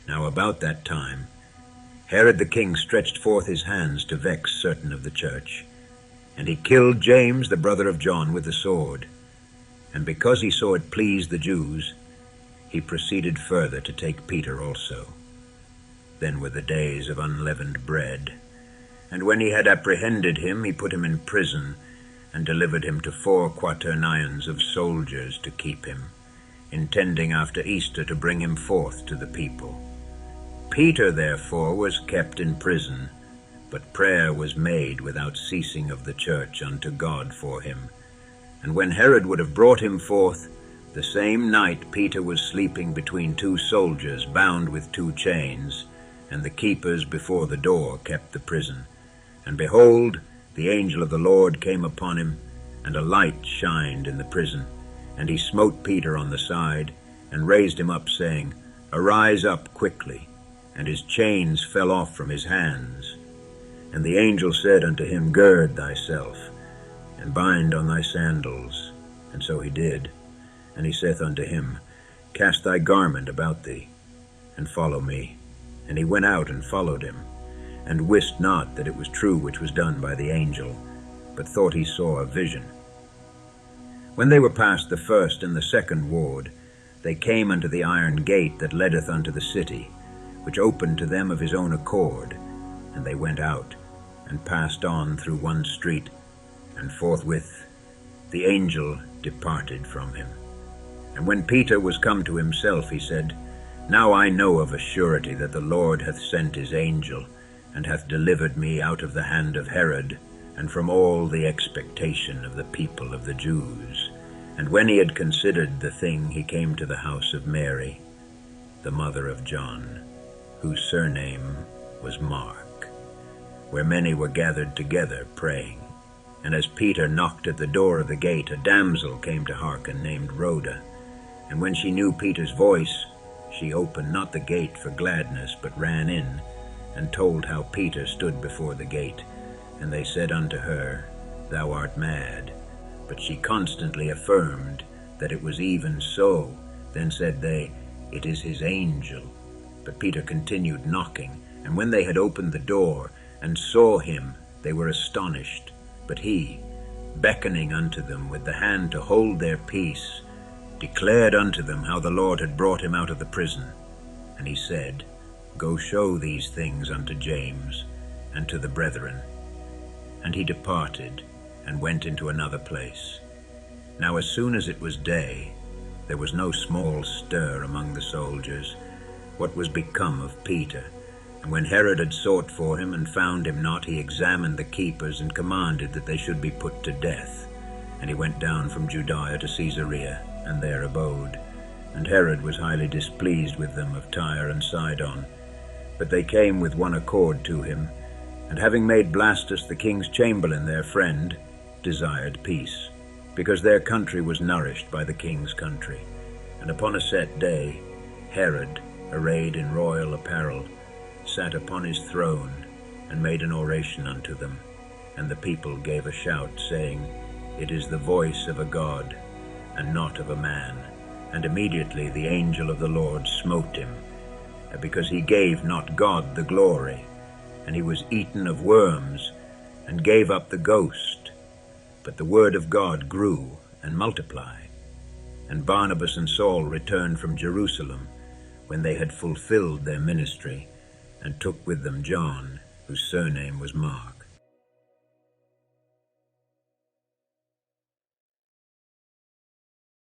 Now about that time Herod the king stretched forth his hands to vex certain of the church, and he killed James the brother of John with the sword. And because he saw it pleased the Jews, he proceeded further to take Peter also. Then were the days of unleavened bread. And when he had apprehended him, he put him in prison, and delivered him to 4 quaternions of soldiers to keep him, intending after Easter to bring him forth to the people. Peter therefore was kept in prison, but prayer was made without ceasing of the church unto God for him. And when Herod would have brought him forth, the same night Peter was sleeping between 2 soldiers, bound with 2 chains, and the keepers before the door kept the prison. And behold, the angel of the Lord came upon him, and a light shined in the prison. And he smote Peter on the side, and raised him up, saying, Arise up quickly. And his chains fell off from his hands. And the angel said unto him, Gird thyself, and bind on thy sandals. And so he did. And he saith unto him, Cast thy garment about thee, and follow me. And he went out and followed him, and wist not that it was true which was done by the angel, but thought he saw a vision. When they were past the first and the second ward, they came unto the iron gate that leadeth unto the city, which opened to them of his own accord. And they went out, and passed on through one street, and forthwith the angel departed from him. And when Peter was come to himself, he said, Now I know of a surety that the Lord hath sent his angel, and hath delivered me out of the hand of Herod, and from all the expectation of the people of the Jews. And when he had considered the thing, he came to the house of Mary, the mother of John, whose surname was Mark, where many were gathered together praying. And as Peter knocked at the door of the gate, a damsel came to hearken, named Rhoda. And when she knew Peter's voice, she opened not the gate for gladness, but ran in, and told how Peter stood before the gate. And they said unto her, Thou art mad. But she constantly affirmed that it was even so. Then said they, It is his angel. But Peter continued knocking, and when they had opened the door, and saw him, they were astonished. But he, beckoning unto them with the hand to hold their peace, declared unto them how the Lord had brought him out of the prison. And he said, Go show these things unto James, and to the brethren. And he departed, and went into another place. Now as soon as it was day, there was no small stir among the soldiers, what was become of Peter. And when Herod had sought for him, and found him not, he examined the keepers, and commanded that they should be put to death. And he went down from Judea to Caesarea, and there abode. And Herod was highly displeased with them of Tyre and Sidon. But they came with one accord to him, and having made Blastus the king's chamberlain their friend, desired peace, because their country was nourished by the king's country. And upon a set day, Herod, arrayed in royal apparel, sat upon his throne, and made an oration unto them. And the people gave a shout, saying, It is the voice of a God, and not of a man. And immediately the angel of the Lord smote him, because he gave not God the glory. And he was eaten of worms, and gave up the ghost. But the word of God grew and multiplied. And Barnabas and Saul returned from Jerusalem, when they had fulfilled their ministry, and took with them John, whose surname was Mark.